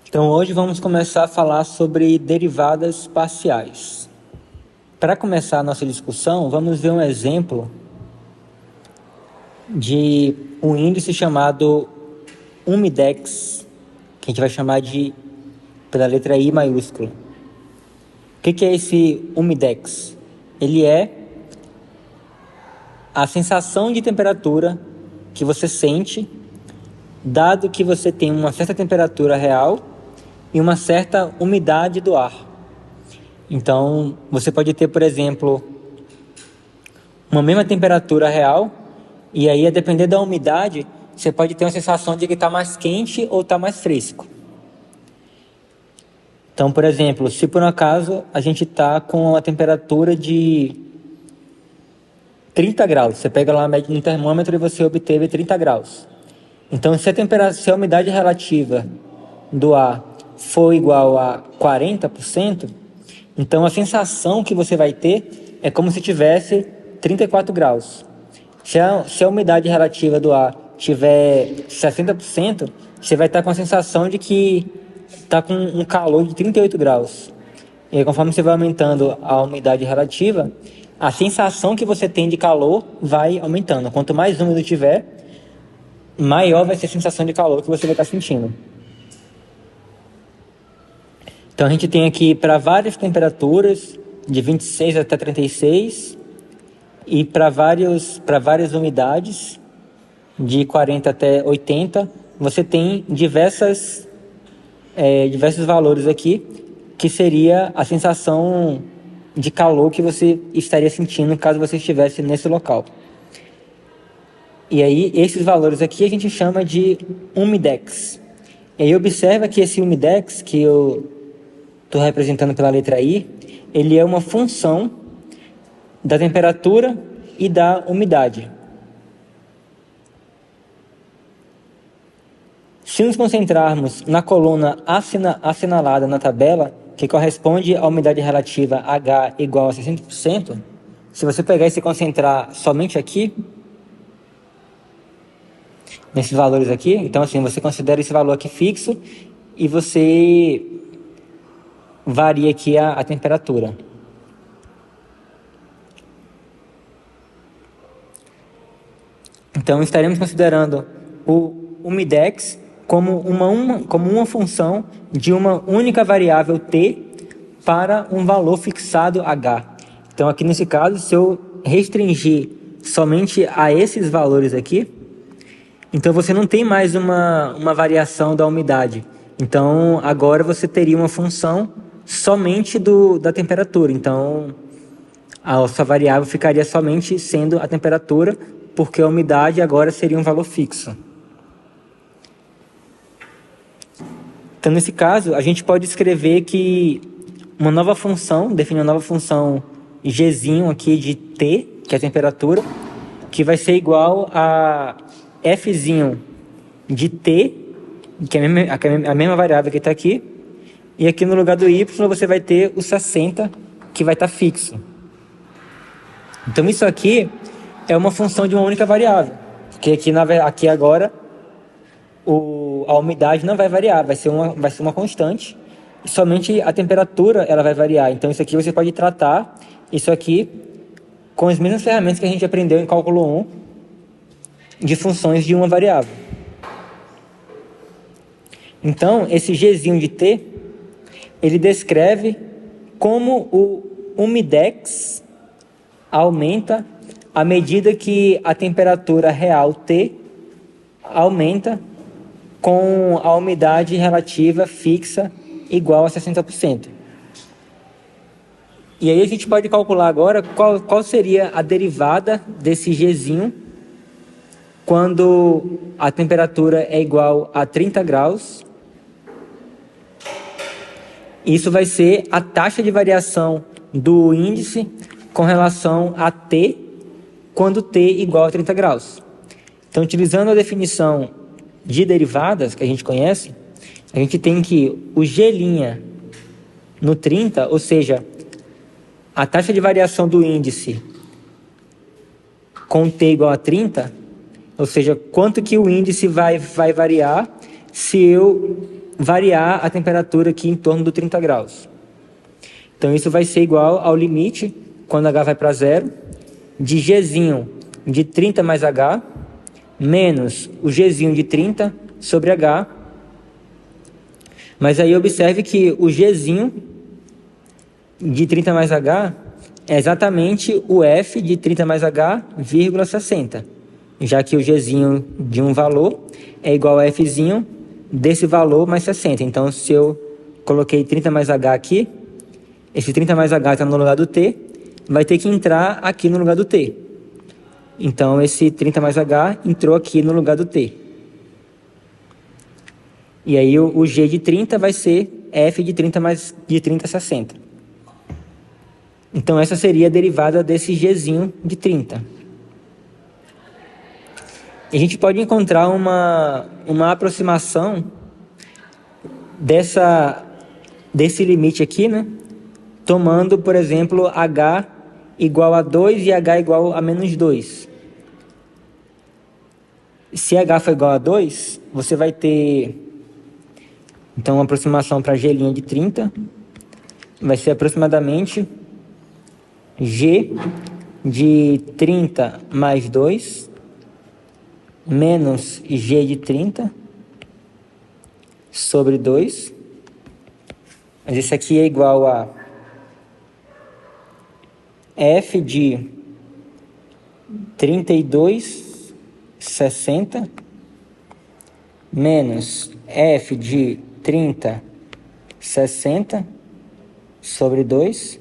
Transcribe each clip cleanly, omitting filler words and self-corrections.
Então hoje vamos começar a falar sobre derivadas parciais. Para começar a nossa discussão, vamos ver um exemplo de um índice chamado Humidex, que a gente vai chamar de pela letra I maiúscula. O que é esse Humidex? Ele é a sensação de temperatura que você sente, dado que você tem uma certa temperatura real e uma certa umidade do ar. Então, você pode ter, por exemplo, uma mesma temperatura real, e aí, a depender da umidade, você pode ter uma sensação de que está mais quente ou está mais fresco. Então, por exemplo, se por um acaso a gente está com a temperatura de 30 graus, você pega lá a média no termômetro e você obteve 30 graus. Então, se a umidade relativa do ar for igual a 40%, então a sensação que você vai ter é como se tivesse 34 graus. Se a umidade relativa do ar tiver 60%, você vai estar com a sensação de que está com um calor de 38 graus. E aí, conforme você vai aumentando a umidade relativa, a sensação que você tem de calor vai aumentando. Quanto mais úmido tiver, maior vai ser a sensação de calor que você vai estar sentindo. Então a gente tem aqui para várias temperaturas, de 26 até 36, e para várias umidades, de 40 até 80, você tem diversos valores aqui, que seria a sensação de calor que você estaria sentindo caso você estivesse nesse local. E aí, esses valores aqui a gente chama de Humidex. E aí, observa que esse Humidex, que eu estou representando pela letra I, ele é uma função da temperatura e da umidade. Se nos concentrarmos na coluna assinalada na tabela, que corresponde à umidade relativa H igual a 60%, se você pegar e se concentrar somente aqui, nesses valores aqui, então assim, você considera esse valor aqui fixo e você varia aqui a temperatura. Então estaremos considerando o Humidex como uma função de uma única variável t para um valor fixado h. Então aqui nesse caso, se eu restringir somente a esses valores aqui, então você não tem mais uma variação da umidade. Então agora você teria uma função somente da temperatura. Então a sua variável ficaria somente sendo a temperatura, porque a umidade agora seria um valor fixo. Então nesse caso a gente pode escrever que uma nova função, definir uma nova função gzinho aqui de t, que é a temperatura, que vai ser igual a fzinho de t, que é a mesma variável que está aqui, e aqui no lugar do y você vai ter o 60, que vai estar fixo. Então isso aqui é uma função de uma única variável, porque aqui agora a umidade não vai variar, vai ser uma constante, e somente a temperatura ela vai variar. Então isso aqui você pode tratar isso aqui com as mesmas ferramentas que a gente aprendeu em cálculo 1, de funções de uma variável. Então, esse gzinho de t, ele descreve como o Humidex aumenta à medida que a temperatura real T aumenta com a umidade relativa fixa igual a 60%. E aí a gente pode calcular agora qual seria a derivada desse gzinho quando a temperatura é igual a 30 graus. Isso vai ser a taxa de variação do índice com relação a T, quando T igual a 30 graus. Então, utilizando a definição de derivadas que a gente conhece, a gente tem que o G' no 30, ou seja, a taxa de variação do índice com T igual a 30, ou seja, quanto que o índice vai variar se eu variar a temperatura aqui em torno do 30 graus. Então isso vai ser igual ao limite, quando H vai para zero, de Gzinho de 30 mais H, menos o Gzinho de 30 sobre H. Mas aí observe que o Gzinho de 30 mais H é exatamente o F de 30 mais H, vírgula 60. Já que o Gzinho de um valor é igual a Fzinho desse valor mais 60. Então, se eu coloquei 30 mais H aqui, esse 30 mais H está no lugar do T, vai ter que entrar aqui no lugar do T. Então, esse 30 mais H entrou aqui no lugar do T. E aí, o G de 30 vai ser F de 30 mais de 30, 60. Então, essa seria a derivada desse Gzinho de 30. E a gente pode encontrar uma aproximação desse limite aqui, né? Tomando, por exemplo, H igual a 2 e H igual a menos 2. Se H for igual a 2, você vai ter, então, uma aproximação para G' de 30. Vai ser aproximadamente G de 30 mais 2 menos G de 30 sobre 2. Mas isso aqui é igual a F de 32,60 menos F de 30,60 sobre 2.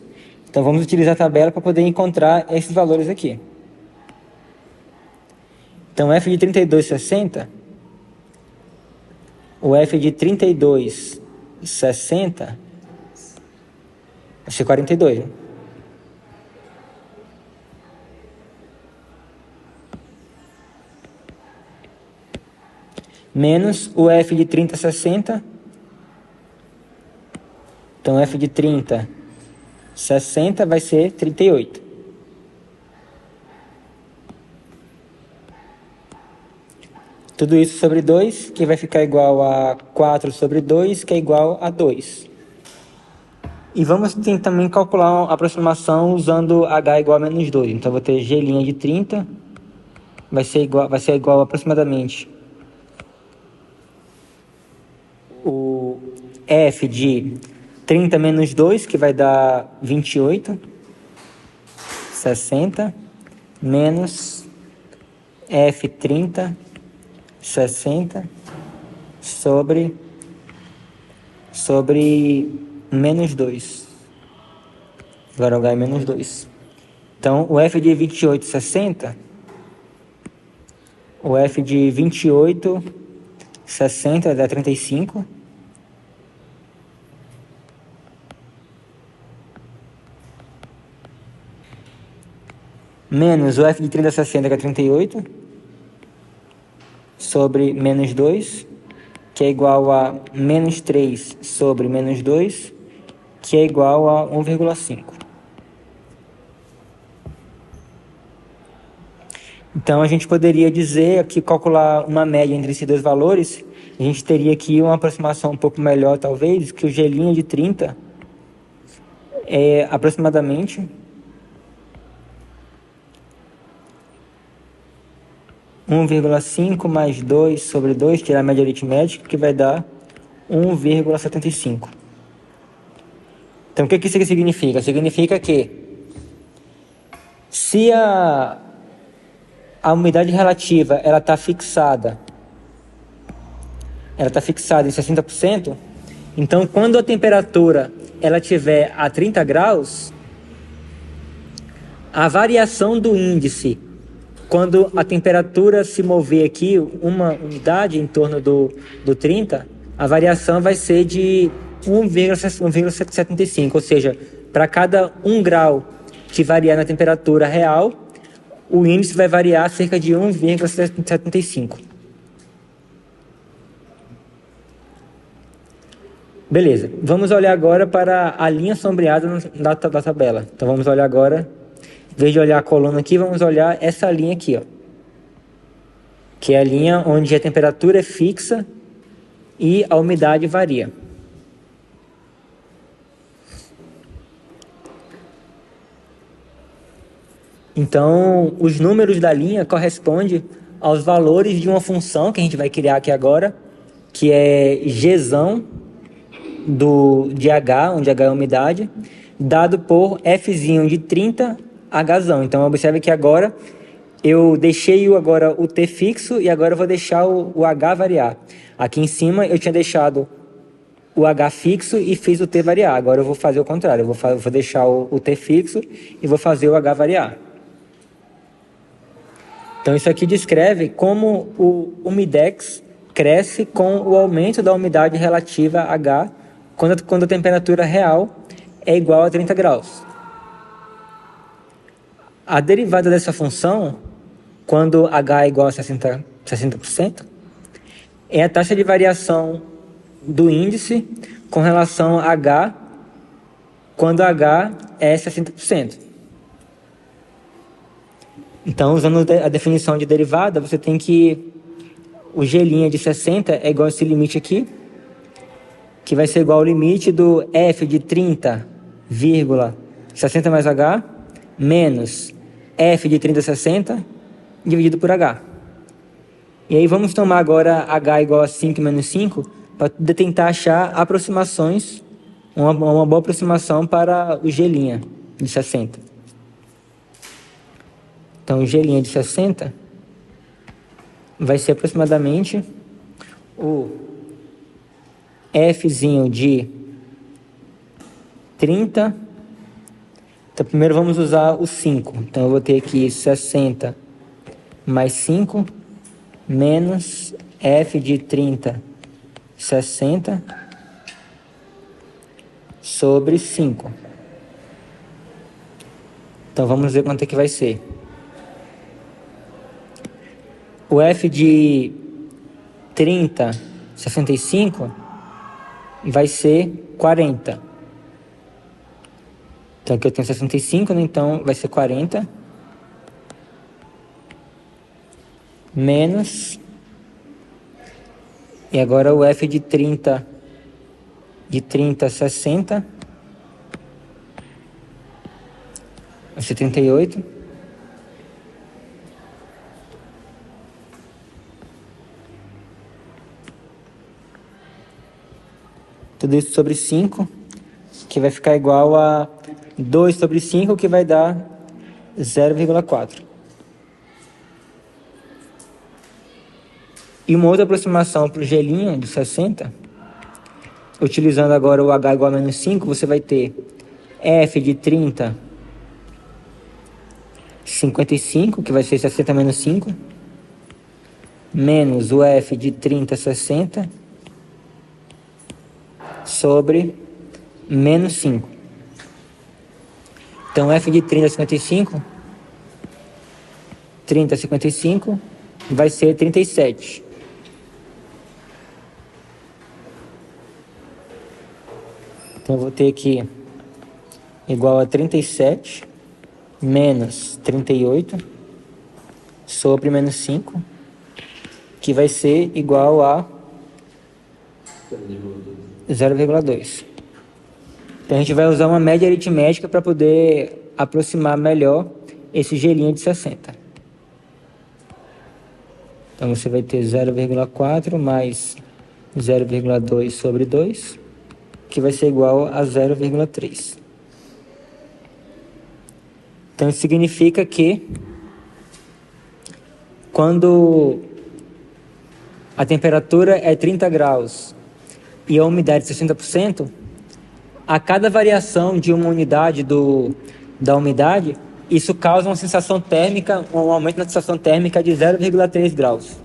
Então, vamos utilizar a tabela para poder encontrar esses valores aqui. Então, F de 32,60, o F de 32,60 vai ser 42, né? Menos o F de 30,60. Então, F de 30,60 vai ser 38. Tudo isso sobre 2, que vai ficar igual a 4 sobre 2, que é igual a 2. E vamos também calcular a aproximação usando H igual a menos 2. Então, vou ter G' de 30, vai ser igual aproximadamente o F de 30 menos 2, que vai dar 28,60, menos F 30,60 sobre menos 2. Agora o H é menos 2. Então, o F de 28,60, o F de 28,60 dá 35. Menos o F de 30,60, que é 38, sobre menos 2, que é igual a menos 3 sobre menos 2, que é igual a 1,5. Então, a gente poderia dizer aqui, calcular uma média entre esses dois valores. A gente teria aqui uma aproximação um pouco melhor, talvez, que o G' de 30 é aproximadamente 1,5 mais 2 sobre 2, tirar a média aritmética, que vai dar 1,75. Então, o que isso aqui significa? Significa que se a umidade relativa ela está fixada em 60%, então quando a temperatura ela estiver a 30 graus, a variação do índice, quando a temperatura se mover aqui uma unidade em torno do 30, a variação vai ser de 1,75, ou seja, para cada 1 grau que variar na temperatura real, o índice vai variar cerca de 1,75. Beleza, vamos olhar agora para a linha sombreada da tabela. Então vamos olhar agora, em vez de olhar a coluna aqui, vamos olhar essa linha aqui, ó, que é a linha onde a temperatura é fixa e a umidade varia. Então, os números da linha correspondem aos valores de uma função que a gente vai criar aqui agora, que é Gzão de H, onde H é a umidade, dado por Fzinho de 30, Hzão. Então, observe que agora eu deixei agora o T fixo e agora eu vou deixar o H variar. Aqui em cima eu tinha deixado o H fixo e fiz o T variar. Agora eu vou fazer o contrário. Eu vou deixar o T fixo e vou fazer o H variar. Então isso aqui descreve como o umidex cresce com o aumento da umidade relativa a H quando a temperatura real é igual a 30 graus. A derivada dessa função, quando H é igual a 60%, é a taxa de variação do índice com relação a H quando H é 60%. Então, usando a definição de derivada, você tem que o G' de 60 é igual a esse limite aqui, que vai ser igual ao limite do F de 30,60 mais H, menos F de 30,60, dividido por H. E aí vamos tomar agora H igual a 5 menos 5, para tentar achar aproximações, uma boa aproximação para o G' de 60. Então, o G' de 60 vai ser aproximadamente o Fzinho de 30. Então, primeiro vamos usar o 5. Então, eu vou ter aqui 60 mais 5, menos F de 30, 60, sobre 5. Então, vamos ver quanto é que vai ser. O F de 30, 65, vai ser 40. Então, aqui eu tenho 65, né? Então, vai ser 40. Menos. E agora o F de 30, 60. Vai ser 38. Tudo isso sobre 5, que vai ficar igual a 2 sobre 5, que vai dar 0,4. E uma outra aproximação para o G' de 60, utilizando agora o H igual a menos 5, você vai ter F de 30, 55, que vai ser 60 menos 5, menos o F de 30, 60, sobre menos 5. Então, F de 30, 55, 30, 55, vai ser 37. Então, eu vou ter aqui igual a 37, menos 38, sobre menos 5, que vai ser igual a 0,2. Então, a gente vai usar uma média aritmética para poder aproximar melhor esse G' de 60. Então, você vai ter 0,4 mais 0,2 sobre 2, que vai ser igual a 0,3. Então, isso significa que quando a temperatura é 30 graus e a umidade 60%, a cada variação de uma unidade da umidade, isso causa uma sensação térmica, um aumento na sensação térmica de 0,3 graus.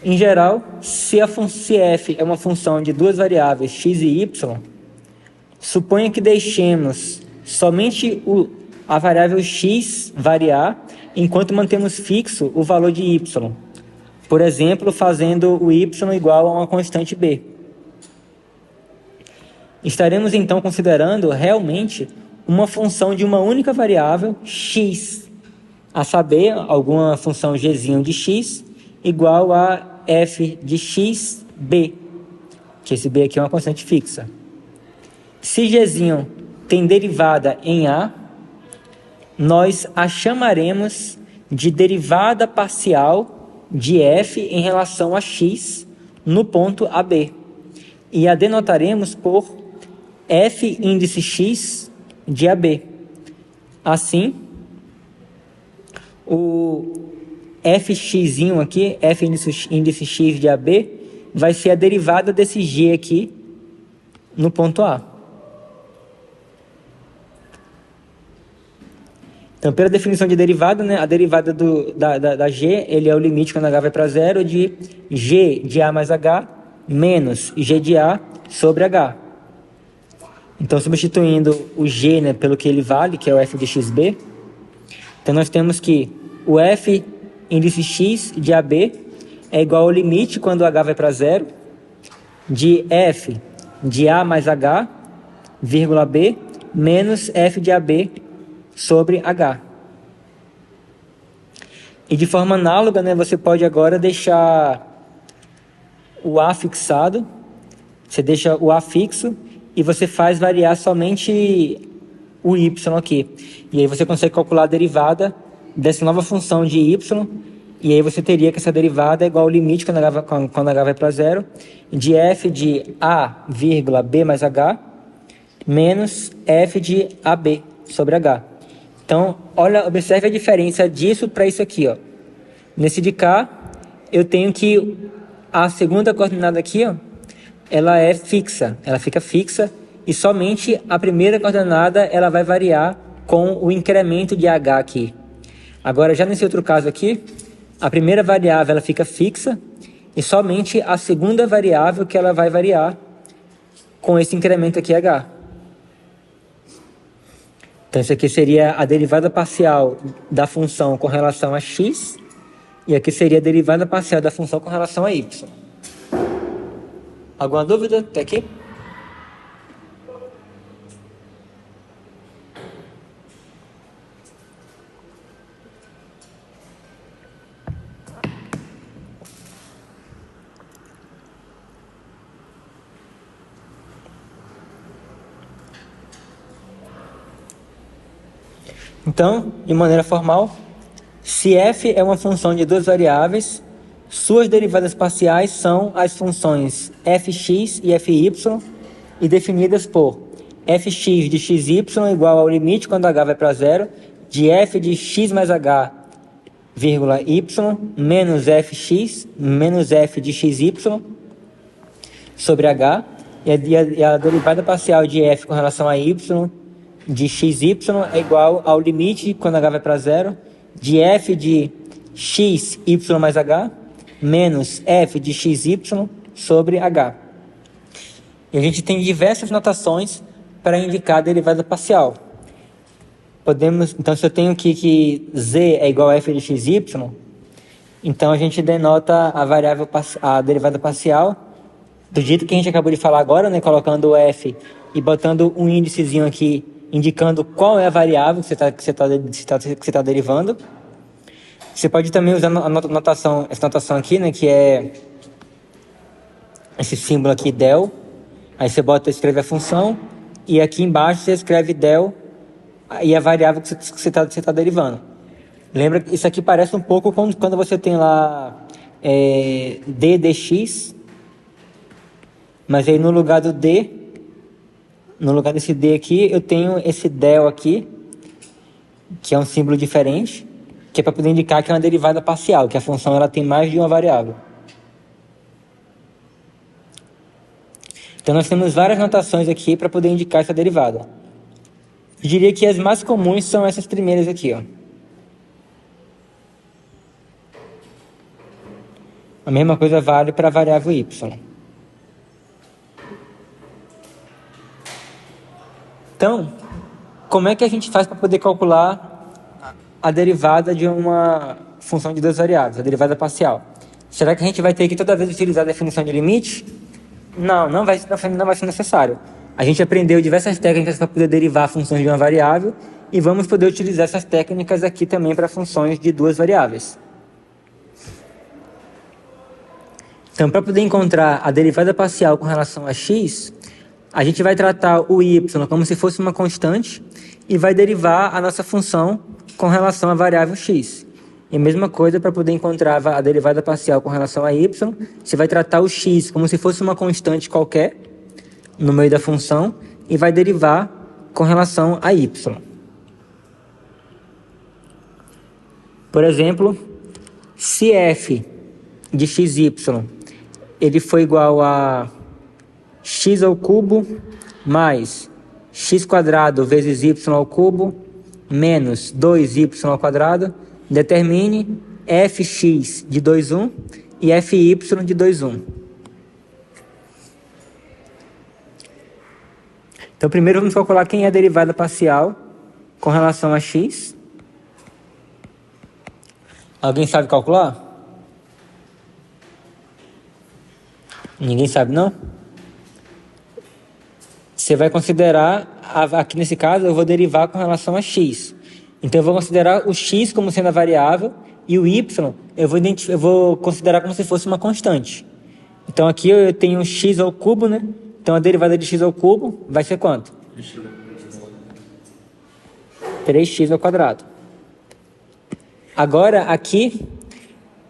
Em geral, se f é uma função de duas variáveis x e y, suponha que deixemos somente a variável x variar, enquanto mantemos fixo o valor de y. Por exemplo, fazendo o y igual a uma constante b. Estaremos então considerando realmente uma função de uma única variável x, a saber, alguma função gzinho de x igual a f de xb, que esse b aqui é uma constante fixa. Se gzinho tem derivada em a, nós a chamaremos de derivada parcial de f em relação a x no ponto AB, e a denotaremos por f índice x de AB. Assim, o fx aqui, f índice x de AB, vai ser a derivada desse g aqui no ponto A. Então, pela definição de derivada, né, a derivada da g, ele é o limite quando h vai para zero de g de a mais h menos g de a sobre h. Então, substituindo o g, né, pelo que ele vale, que é o f de xb, então nós temos que o f índice x de AB é igual ao limite quando h vai para zero de f de a mais h, vírgula b, menos f de ab sobre h. E de forma análoga, né, você pode agora deixar o a fixado, você deixa o a fixo e você faz variar somente o y aqui. E aí você consegue calcular a derivada dessa nova função de y, e aí você teria que essa derivada é igual ao limite quando h vai para zero de f de a, vírgula, b mais h, menos f de ab sobre h. Então, olha, observe a diferença disso para isso aqui, ó. Nesse de cá, eu tenho que a segunda coordenada aqui, ó, ela é fixa, ela fica fixa, e somente a primeira coordenada ela vai variar com o incremento de h aqui. Agora, já nesse outro caso aqui, a primeira variável ela fica fixa, e somente a segunda variável que ela vai variar com esse incremento aqui h. Então, isso aqui seria a derivada parcial da função com relação a x, e aqui seria a derivada parcial da função com relação a y. Alguma dúvida até aqui? Então, de maneira formal, se f é uma função de duas variáveis, suas derivadas parciais são as funções fx e fy, e definidas por fx de xy igual ao limite quando h vai para zero, de f de x mais h, vírgula, y, menos fx, menos f de xy, sobre h, e a derivada parcial de f com relação a y, de xy é igual ao limite, quando h vai para zero, de f de xy mais h, menos f de xy sobre h. E a gente tem diversas notações para indicar a derivada parcial. Então, se eu tenho aqui que z é igual a f de xy, então a gente denota a derivada parcial do jeito que a gente acabou de falar agora, né, colocando o f e botando um índicezinho aqui indicando qual é a variável que você tá derivando. Você pode também usar essa notação aqui, né, que é esse símbolo aqui, del. Aí você escreve a função, e aqui embaixo você escreve del e a variável que você tá derivando. Lembra que isso aqui parece um pouco quando você tem lá d dx, mas aí no lugar do d, no lugar desse d aqui, eu tenho esse del aqui, que é um símbolo diferente, que é para poder indicar que é uma derivada parcial, que a função ela tem mais de uma variável. Então nós temos várias notações aqui para poder indicar essa derivada. Eu diria que as mais comuns são essas primeiras aqui, ó. A mesma coisa vale para a variável y. Então, como é que a gente faz para poder calcular a derivada de uma função de duas variáveis, a derivada parcial? Será que a gente vai ter que toda vez utilizar a definição de limite? Não vai ser necessário. A gente aprendeu diversas técnicas para poder derivar funções de uma variável, e vamos poder utilizar essas técnicas aqui também para funções de duas variáveis. Então, para poder encontrar a derivada parcial com relação a x, a gente vai tratar o y como se fosse uma constante e vai derivar a nossa função com relação à variável x. E a mesma coisa para poder encontrar a derivada parcial com relação a y, você vai tratar o x como se fosse uma constante qualquer no meio da função e vai derivar com relação a y. Por exemplo, se f de xy ele for igual a x ao cubo mais x quadrado vezes y ao cubo menos 2y ao quadrado, determine fx de 2,1 e fy de 2,1. Então, primeiro vamos calcular quem é a derivada parcial com relação a x. Alguém sabe calcular? Ninguém sabe, não? Você vai considerar, aqui nesse caso, eu vou derivar com relação a x. Então, eu vou considerar o x como sendo a variável e o y eu vou considerar como se fosse uma constante. Então, aqui eu tenho x ao cubo, né? Então, a derivada de x ao cubo vai ser quanto? 3x ao quadrado. Agora, aqui,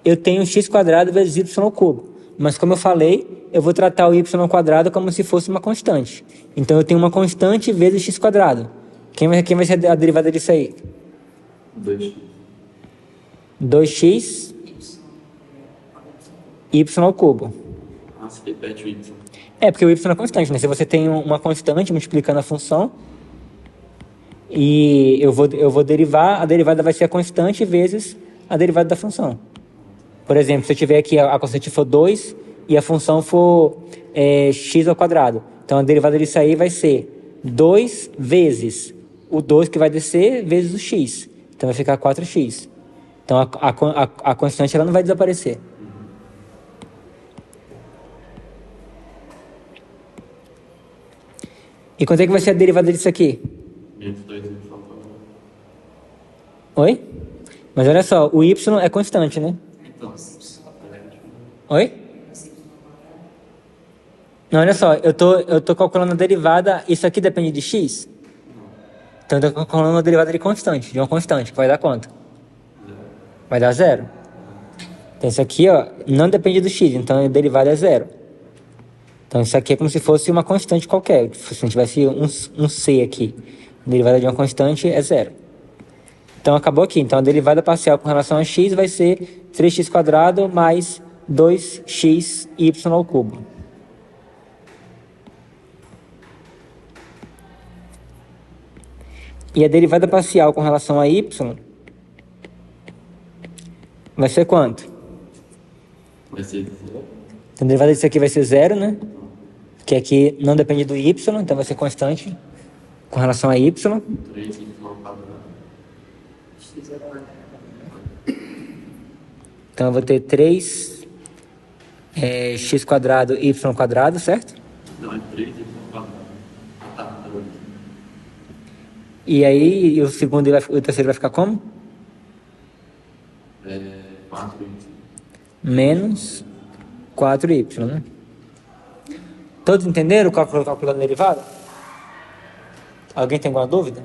eu tenho x quadrado vezes y ao cubo. Mas, como eu falei, eu vou tratar o y ao quadrado como se fosse uma constante. Então, eu tenho uma constante vezes x quadrado. Quem vai ser a derivada disso aí? 2x y ao cubo. Você repete o y. Porque o y é constante, né? Se você tem uma constante multiplicando a função, e eu vou derivar, a derivada vai ser a constante vezes a derivada da função. Por exemplo, se eu tiver aqui a constante for 2 e a função for x ao quadrado. Então, a derivada disso aí vai ser 2 vezes o 2 que vai descer vezes o x. Então, vai ficar 4x. Então, a constante ela não vai desaparecer. E quanto é que vai ser a derivada disso aqui? Menos 2y ao quadrado. Oi? Mas olha só, o y é constante, né? Então, Oi? Não, olha só, eu tô calculando a derivada, isso aqui depende de x? Então eu tô calculando uma derivada de uma constante, que vai dar quanto? Vai dar 0. Então isso aqui, ó, não depende do x, então a derivada é 0. Então isso aqui é como se fosse uma constante qualquer. Se a gente tivesse um c aqui, a derivada de uma constante é 0. Então acabou aqui. Então a derivada parcial com relação a x vai ser 3x² mais 2xy ao cubo. E a derivada parcial com relação a y vai ser quanto? vai ser 0. Então a derivada disso aqui vai ser 0, né? Que aqui não depende do y, então vai ser constante com relação a y. 3y ao quadrado. Então eu vou ter 3 x² y², certo? Não, é 3y ao quadrado. Tá. E aí o segundo e o terceiro vai ficar como? 4y. Menos 4y, né? Todos entenderam o cálculo da derivada? Alguém tem alguma dúvida?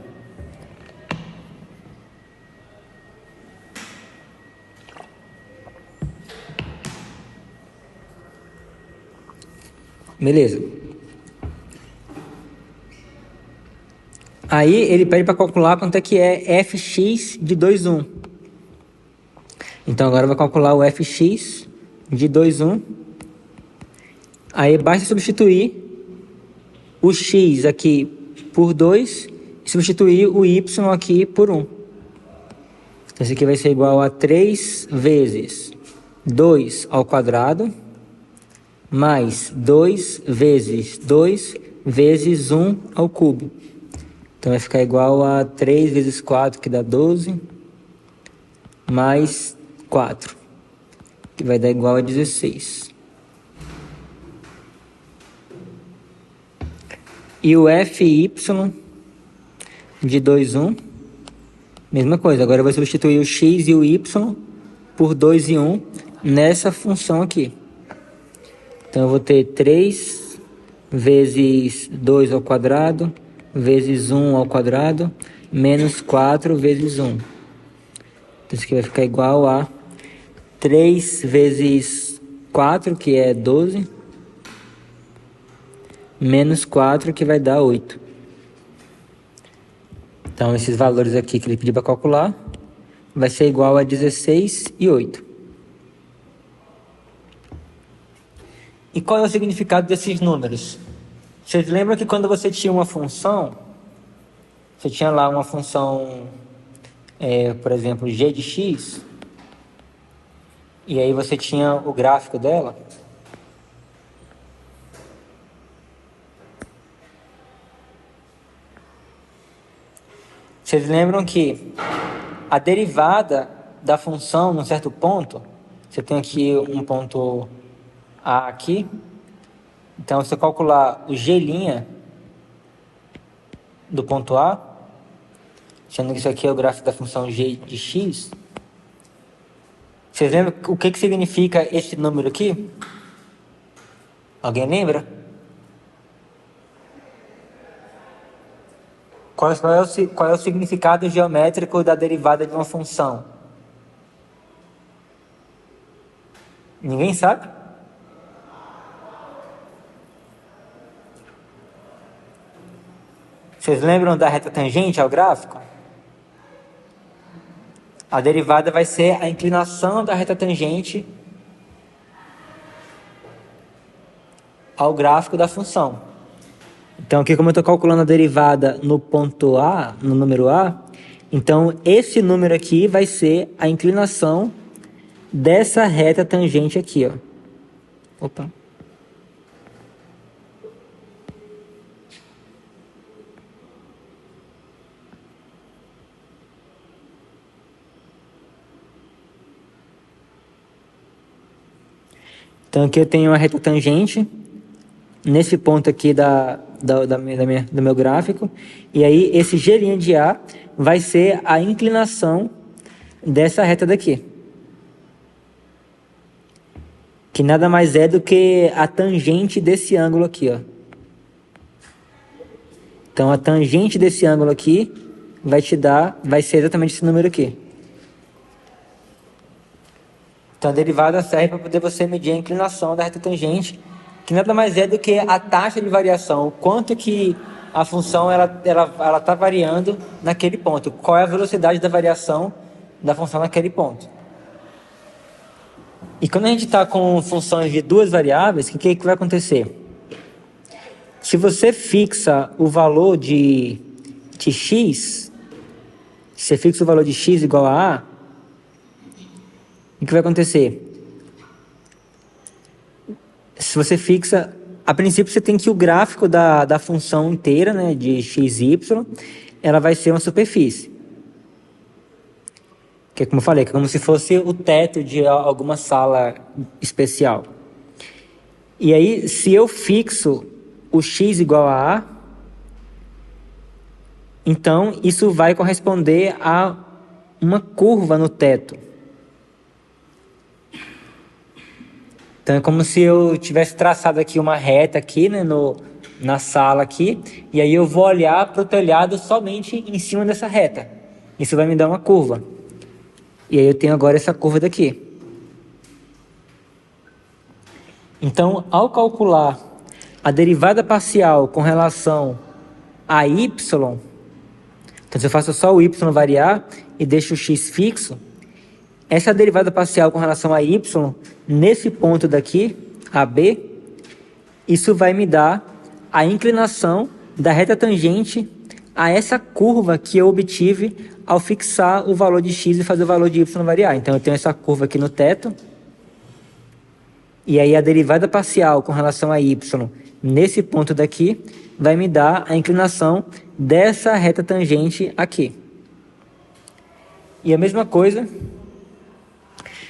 Beleza. Aí ele pede para calcular quanto é que é fx de 2,1. Então agora vai calcular o fx de 2,1. Aí basta substituir o x aqui por 2 e substituir o y aqui por 1. Então isso aqui vai ser igual a 3 vezes 2 ao quadrado mais 2 vezes 2 vezes 1 ao cubo. Então vai ficar igual a 3 vezes 4, que dá 12, mais 4, que vai dar igual a 16. E o fy de 2,1 Mesma coisa, agora eu vou substituir o x e o y por 2 e 1 nessa função aqui. Então eu vou ter 3 vezes 2 ao quadrado, vezes 1 ao quadrado, menos 4 vezes 1. Então isso aqui vai ficar igual a 3 vezes 4, que é 12, menos 4, que vai dar 8. Então esses valores aqui que ele pediu para calcular vai ser igual a 16 e 8. E qual é o significado desses números? Vocês lembram que quando você tinha uma função, você tinha lá uma função, por exemplo, g de x, e aí você tinha o gráfico dela. Vocês lembram que a derivada da função num certo ponto, você tem aqui um ponto A aqui, então se eu calcular o g' do ponto A, sendo que isso aqui é o gráfico da função g de x, vocês lembram o que significa esse número aqui? Alguém lembra? Qual é o significado geométrico da derivada de uma função? Ninguém sabe? Vocês lembram da reta tangente ao gráfico? A derivada vai ser a inclinação da reta tangente ao gráfico da função. Então aqui, como eu estou calculando a derivada no ponto A, no número A, então esse número aqui vai ser a inclinação dessa reta tangente aqui, ó. Opa. Então aqui eu tenho a reta tangente nesse ponto aqui do meu gráfico, e aí esse g' de A vai ser a inclinação dessa reta daqui, que nada mais é do que a tangente desse ângulo aqui, ó. Então a tangente desse ângulo aqui vai ser exatamente esse número aqui. Então a derivada serve para poder você medir a inclinação da reta tangente, que nada mais é do que a taxa de variação, o quanto que a função ela está variando naquele ponto, qual é a velocidade da variação da função naquele ponto. E quando a gente está com funções de duas variáveis, o que vai acontecer? Se você fixa o valor de x, você fixa o valor de x igual a A, o que vai acontecer? Se você fixa, a princípio você tem que o gráfico da função inteira, né, de x e y, ela vai ser uma superfície. Que é como eu falei, que é como se fosse o teto de alguma sala especial. E aí, se eu fixo o x igual a A, então isso vai corresponder a uma curva no teto. Então é como se eu tivesse traçado aqui uma reta aqui, né, na sala aqui, e aí eu vou olhar para o telhado somente em cima dessa reta. Isso vai me dar uma curva. E aí eu tenho agora essa curva daqui. Então, ao calcular a derivada parcial com relação a y, então se eu faço só o y variar e deixo o x fixo, essa derivada parcial com relação a y, nesse ponto daqui, AB, isso vai me dar a inclinação da reta tangente a essa curva que eu obtive ao fixar o valor de x e fazer o valor de y variar. Então eu tenho essa curva aqui no teto, e aí a derivada parcial com relação a y, nesse ponto daqui, vai me dar a inclinação dessa reta tangente aqui. E a mesma coisa,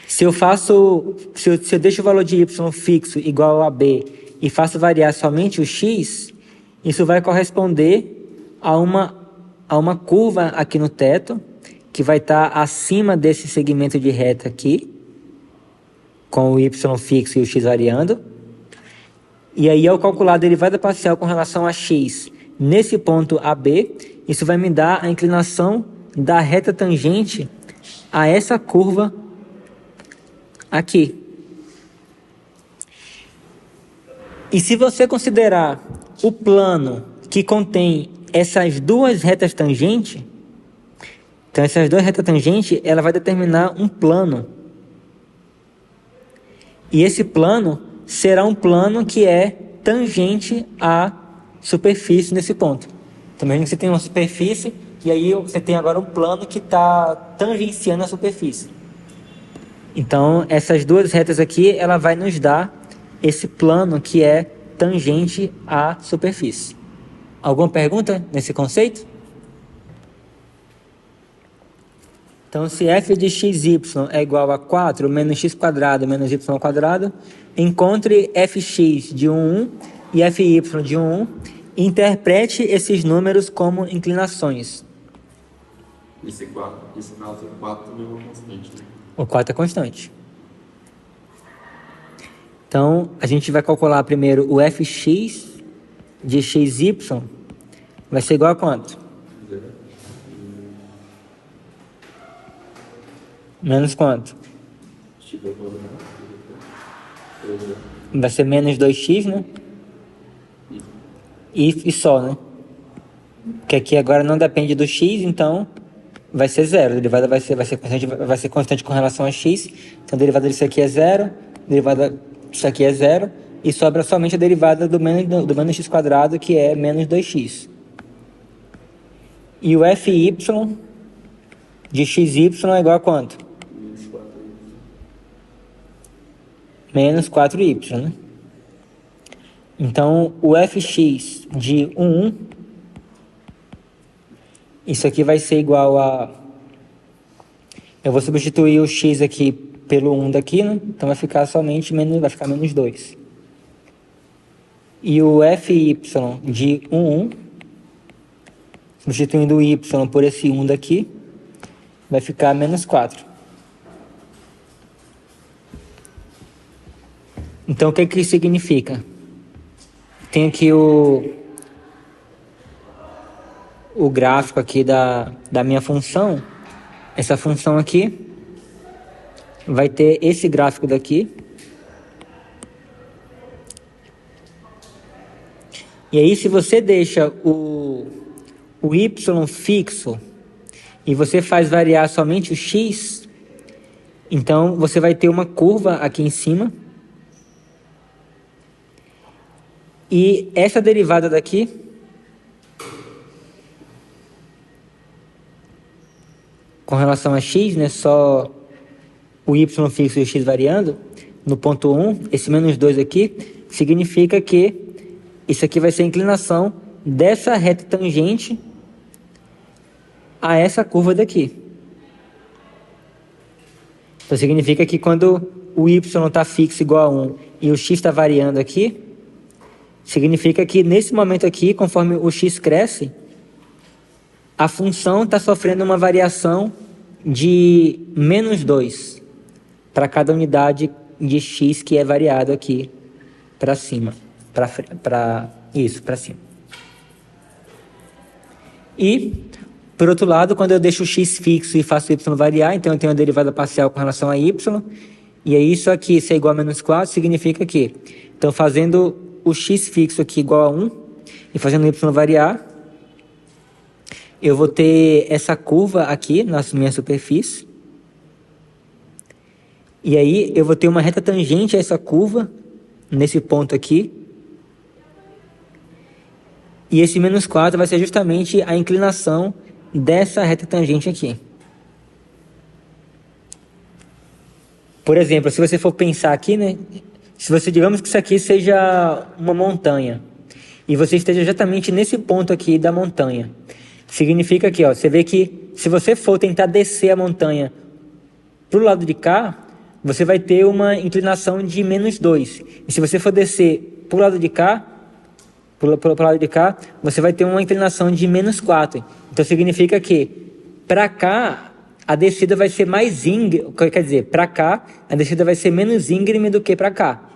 se eu deixo o valor de y fixo igual a b e faço variar somente o x, isso vai corresponder a uma curva aqui no teto, que vai estar acima desse segmento de reta aqui, com o y fixo e o x variando. E aí, ao calcular a derivada parcial com relação a x nesse ponto AB, isso vai me dar a inclinação da reta tangente a essa curva aqui. E se você considerar o plano que contém essas duas retas tangentes, então essas duas retas tangentes, ela vai determinar um plano. E esse plano será um plano que é tangente à superfície nesse ponto. Então, imagina que você tem uma superfície e aí você tem agora um plano que está tangenciando a superfície. Então, essas duas retas aqui, ela vai nos dar esse plano que é tangente à superfície. Alguma pergunta nesse conceito? Então, se f de xy é igual a 4 menos x quadrado menos y ao quadrado, encontre fx de 1 e fy de 1 e interprete esses números como inclinações. Esse caso, 4 também é uma constante, né? O 4 é constante. Então, a gente vai calcular primeiro o fx de xy, vai ser igual a quanto? Menos quanto? Vai ser menos 2x, né? E só, né? Porque aqui agora não depende do x, então vai ser zero. A derivada vai ser constante com relação a x. Então a derivada disso aqui é zero, a derivada disso aqui é zero, e sobra somente a derivada do menos x quadrado, que é menos 2x. E o fy de xy é igual a quanto? Menos 4y, né? Então, o fx de 1, isso aqui vai ser igual a... Eu vou substituir o x aqui pelo 1 daqui, né? Então vai ficar somente menos 2. E o fy de 1, substituindo o y por esse 1 daqui, vai ficar menos 4. Então, o que que isso significa? Tem aqui o gráfico aqui da minha função. Essa função aqui vai ter esse gráfico daqui. E aí, se você deixa o y fixo e você faz variar somente o x, então você vai ter uma curva aqui em cima. E essa derivada daqui com relação a x, né, só o y fixo e o x variando, no ponto 1, esse menos 2 aqui, significa que isso aqui vai ser a inclinação dessa reta tangente a essa curva daqui. Então significa que quando o y está fixo igual a 1 e o x está variando aqui, significa que nesse momento aqui, conforme o x cresce, a função está sofrendo uma variação de menos 2 para cada unidade de x que é variado aqui para cima, para cima. E, por outro lado, quando eu deixo o x fixo e faço o y variar, então eu tenho a derivada parcial com relação a y, e aí isso aqui, se é igual a menos 4, significa que, então fazendo o x fixo aqui igual a 1, e fazendo o y variar, eu vou ter essa curva aqui na minha superfície. E aí eu vou ter uma reta tangente a essa curva, nesse ponto aqui. E esse menos 4 vai ser justamente a inclinação dessa reta tangente aqui. Por exemplo, se você for pensar aqui, né? Se você, digamos que isso aqui seja uma montanha, e você esteja exatamente nesse ponto aqui da montanha, significa que, ó, você vê que se você for tentar descer a montanha para o lado de cá, você vai ter uma inclinação de menos 2. E se você for descer para o lado de cá, você vai ter uma inclinação de menos 4. Então significa que para cá a descida vai ser mais íngreme, quer dizer, para cá, a descida vai ser menos íngreme do que para cá.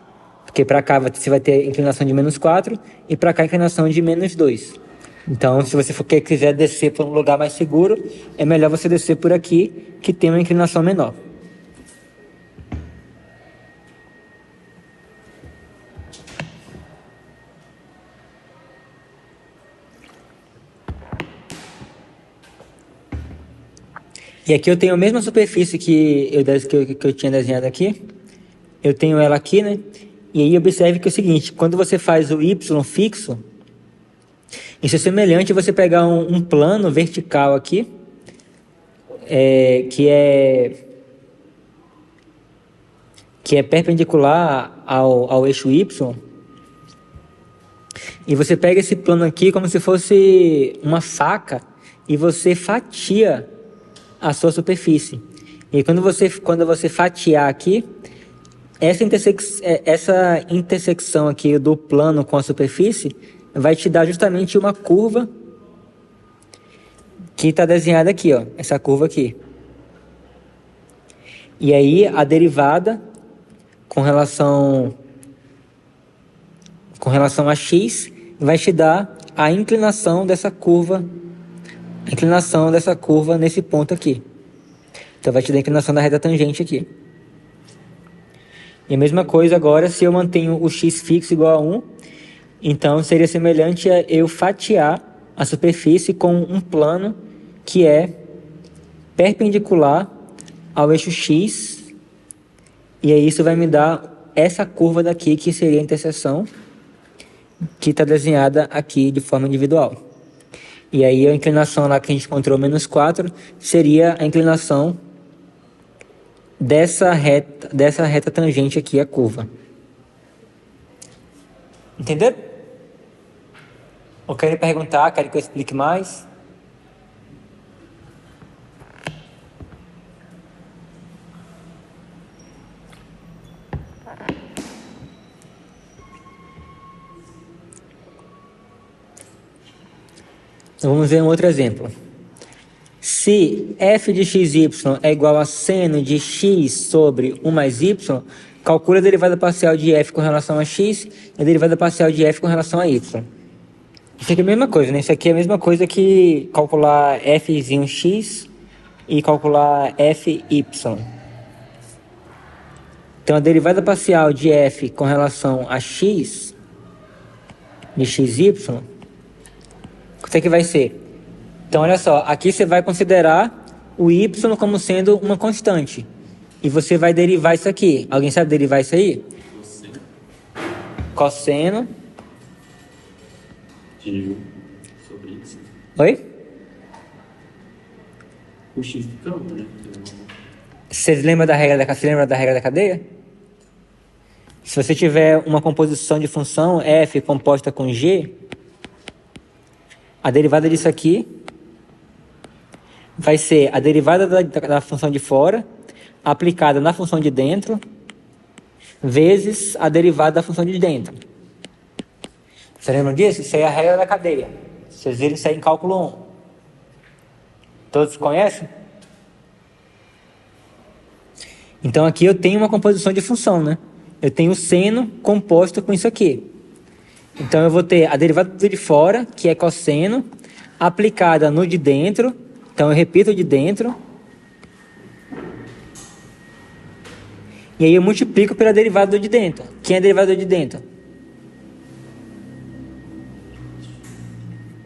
Porque para cá você vai ter inclinação de -4 e para cá inclinação de -2. Então, se você quiser descer para um lugar mais seguro, é melhor você descer por aqui, que tem uma inclinação menor. E aqui eu tenho a mesma superfície que eu tinha desenhado aqui. Eu tenho ela aqui, né? E aí observe que é o seguinte, quando você faz o Y fixo, isso é semelhante a você pegar um plano vertical aqui, que é perpendicular ao eixo Y, e você pega esse plano aqui como se fosse uma faca e você fatia a sua superfície. E quando você fatiar aqui, essa intersecção aqui do plano com a superfície vai te dar justamente uma curva que está desenhada aqui, ó, essa curva aqui. E aí a derivada com relação a x vai te dar a inclinação dessa curva nesse ponto aqui. Então vai te dar a inclinação da reta tangente aqui. E a mesma coisa agora se eu mantenho o x fixo igual a 1, então seria semelhante a eu fatiar a superfície com um plano que é perpendicular ao eixo x, e aí isso vai me dar essa curva daqui, que seria a interseção, que está desenhada aqui de forma individual. E aí a inclinação lá que a gente encontrou, -4, seria a inclinação dessa reta tangente aqui, a curva. Entenderam? Ou querem perguntar? Querem que eu explique mais? Então vamos ver um outro exemplo. Se f de xy é igual a seno de x sobre 1 mais y, calcule a derivada parcial de f com relação a x e a derivada parcial de f com relação a y. Isso aqui é a mesma coisa, né? Isso aqui é a mesma coisa que calcular fzinho x e calcular fy. Então a derivada parcial de f com relação a x de xy, quanto é que vai ser? Então, olha só, aqui você vai considerar o y como sendo uma constante. E você vai derivar isso aqui. Alguém sabe derivar isso aí? Cosseno de 1 sobre x. Oi? O x fica 1, né? Vocês lembram da regra da cadeia? Se você tiver uma composição de função f composta com g, a derivada disso aqui vai ser a derivada da função de fora aplicada na função de dentro vezes a derivada da função de dentro. Vocês lembram disso? Isso aí é a regra da cadeia. Vocês viram isso aí em cálculo 1. Todos conhecem? Então aqui eu tenho uma composição de função, né? Eu tenho o seno composto com isso aqui. Então eu vou ter a derivada do de fora, que é cosseno, aplicada no de dentro. Então eu repito o de dentro. E aí eu multiplico pela derivada do de dentro. Quem é a derivada do de dentro?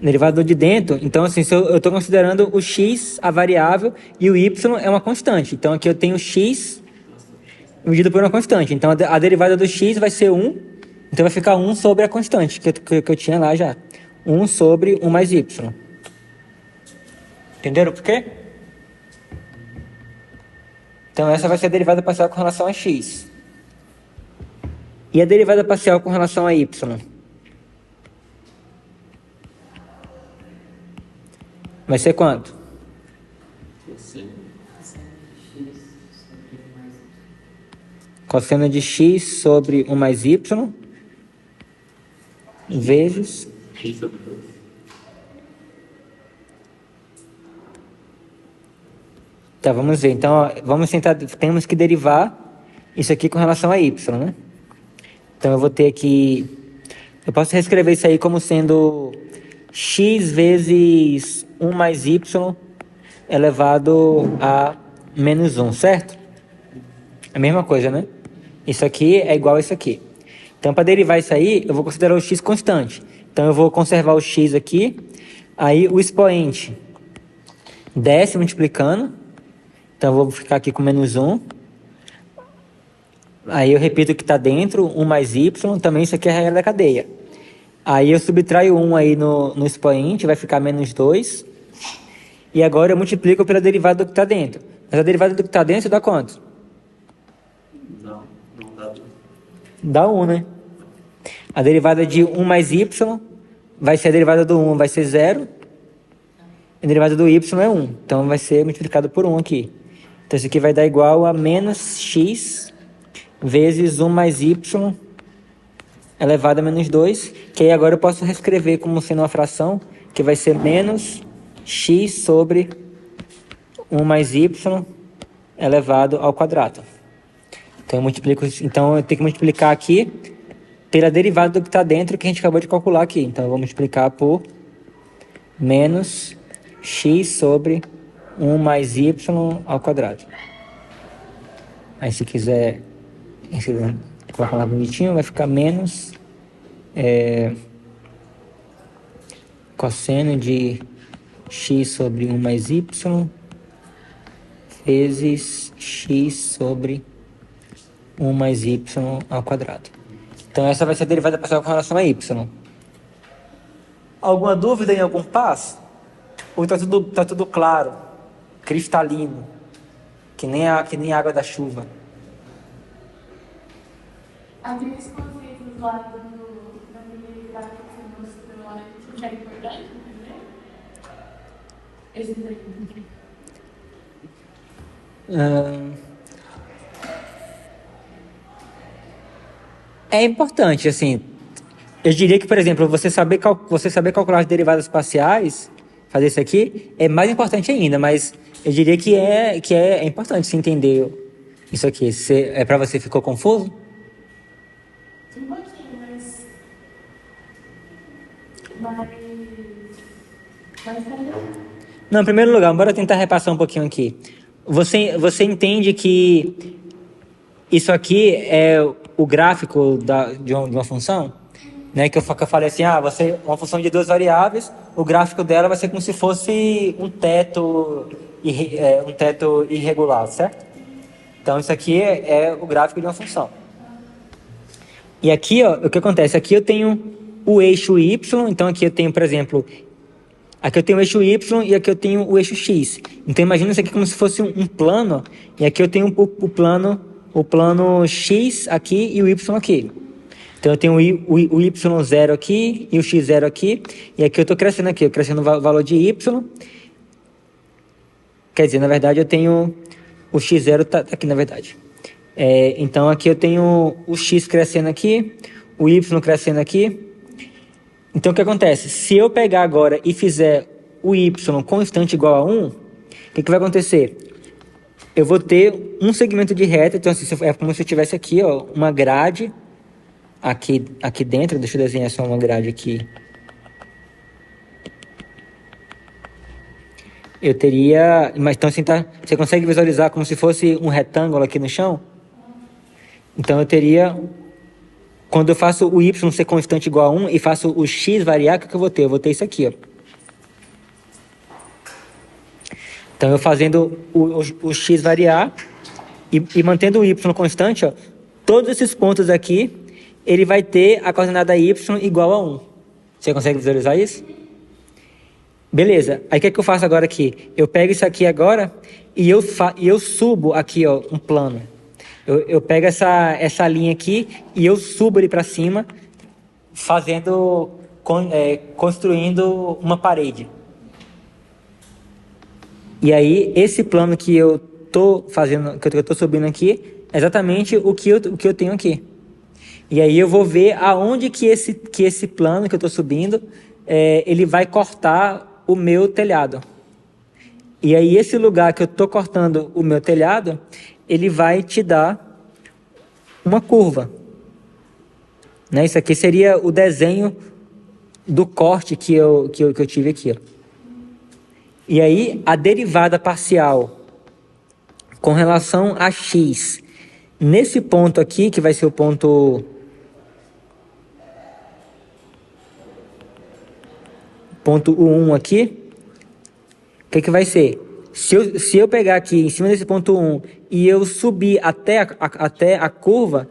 Derivada do de dentro. Então assim, se eu estou considerando o x, a variável, e o y é uma constante. Então aqui eu tenho x medido por uma constante. Então a derivada do x vai ser 1. Então vai ficar 1 sobre a constante que eu tinha lá já. 1 sobre 1 mais y. Entenderam por quê? Então essa vai ser a derivada parcial com relação a x. E a derivada parcial com relação a y? Vai ser quanto? Cosseno de x sobre 1 mais y vezes X sobre 2. Tá, vamos ver. Então, ó, temos que derivar isso aqui com relação a y, né? Então, eu vou ter aqui... Eu posso reescrever isso aí como sendo x vezes 1 mais y elevado a menos 1, certo? A mesma coisa, né? Isso aqui é igual a isso aqui. Então, para derivar isso aí, eu vou considerar o x constante. Então, eu vou conservar o x aqui. Aí, o expoente desce multiplicando. Então, eu vou ficar aqui com menos 1. Aí, eu repito o que está dentro, 1 mais y. Também isso aqui é a regra da cadeia. Aí, eu subtraio 1 aí no expoente, vai ficar menos 2. E agora, eu multiplico pela derivada do que está dentro. Mas a derivada do que está dentro dá quanto? Não dá. Dá 1, né? A derivada de 1 mais y vai ser a derivada do 1, vai ser 0. A derivada do y é 1. Então, vai ser multiplicado por 1 aqui. Então, isso aqui vai dar igual a menos x vezes 1 mais y elevado a menos 2. Que aí agora eu posso reescrever como sendo uma fração, que vai ser menos x sobre 1 mais y elevado ao quadrado. Então, eu tenho que multiplicar aqui pela derivada do que está dentro, que a gente acabou de calcular aqui. Então, eu vou multiplicar por menos x sobre 1 mais y ao quadrado. Aí, se quiser colocar lá bonitinho, vai ficar menos cosseno de x sobre 1 mais y vezes x sobre 1 mais y ao quadrado. Então, essa vai ser a derivada parcial com relação a y. Alguma dúvida em algum passo? Ou tá tudo claro, cristalino, que nem a água da chuva? Aqueles conceitos lá na primeira gráfica que você mostrou lá, que é importante, né? Esses aí. É importante, assim. Eu diria que, por exemplo, você saber calcular as derivadas parciais, fazer isso aqui, é mais importante ainda, mas eu diria que é importante você entender isso aqui. Para você ficou confuso? Um pouquinho, mas Não, em primeiro lugar, bora tentar repassar um pouquinho aqui. Você entende que isso aqui é o gráfico de uma função? Né, que eu falei assim, uma função de duas variáveis, o gráfico dela vai ser como se fosse um teto irregular, certo? Então, isso aqui é o gráfico de uma função. E aqui, ó, o que acontece? Aqui eu tenho o eixo y, então aqui eu tenho, por exemplo, aqui eu tenho o eixo y e aqui eu tenho o eixo x. Então, imagina isso aqui como se fosse um plano, e aqui eu tenho o plano x aqui e o y aqui. Então, eu tenho o y0 aqui e o x0 aqui. E aqui eu estou crescendo aqui. Eu crescendo o valor de y. Quer dizer, na verdade, eu tenho... O x0 tá aqui, na verdade. Então, aqui eu tenho o x crescendo aqui. O y crescendo aqui. Então, o que acontece? Se eu pegar agora e fizer o y constante igual a 1, o que vai acontecer? Eu vou ter um segmento de reta. Então, assim, é como se eu tivesse aqui, ó, uma grade... Aqui dentro, deixa eu desenhar só uma grade aqui. Eu teria... Mas então assim, você consegue visualizar como se fosse um retângulo aqui no chão? Então eu teria... Quando eu faço o y ser constante igual a 1 e faço o x variar, o que eu vou ter? Eu vou ter isso aqui, ó. Então eu fazendo o x variar e mantendo o y constante, ó, todos esses pontos aqui, ele vai ter a coordenada y igual a 1. Você consegue visualizar isso? Beleza. Aí o que é que eu faço agora aqui? Eu pego isso aqui agora e eu subo aqui, ó, um plano. Eu pego essa linha aqui e eu subo ele para cima, construindo uma parede. E aí, esse plano que eu tô fazendo, que eu tô subindo aqui, é exatamente o que eu tenho aqui. E aí eu vou ver aonde que esse plano que eu estou subindo, ele vai cortar o meu telhado. E aí esse lugar que eu estou cortando o meu telhado, ele vai te dar uma curva. Né? Isso aqui seria o desenho do corte que eu tive aqui. Ó. E aí a derivada parcial com relação a x, nesse ponto aqui, que vai ser o ponto U1 aqui, o que vai ser? Se eu pegar aqui em cima desse ponto 1 e eu subir até a curva,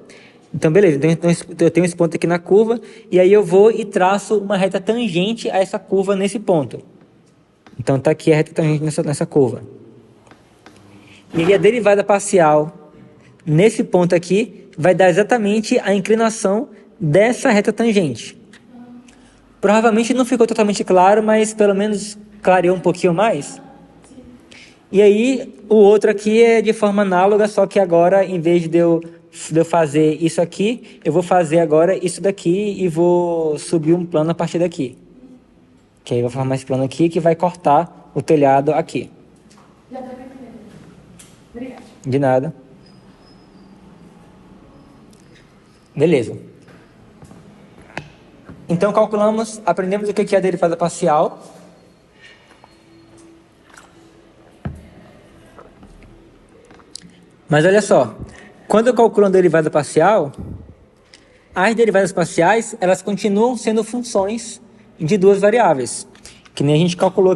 então beleza, então eu tenho esse ponto aqui na curva, e aí eu vou e traço uma reta tangente a essa curva nesse ponto. Então está aqui a reta tangente nessa curva. E aí a derivada parcial nesse ponto aqui vai dar exatamente a inclinação dessa reta tangente. Provavelmente não ficou totalmente claro, mas pelo menos clareou um pouquinho mais. E aí o outro aqui é de forma análoga, só que agora, em vez de eu fazer isso aqui, eu vou fazer agora isso daqui e vou subir um plano a partir daqui. Que aí eu vou formar esse plano aqui que vai cortar o telhado aqui. Já está terminando. Obrigada. De nada. Beleza. Então aprendemos o que é a derivada parcial. Mas olha só, quando eu calculo uma derivada parcial, as derivadas parciais, elas continuam sendo funções de duas variáveis. Que nem a gente calculou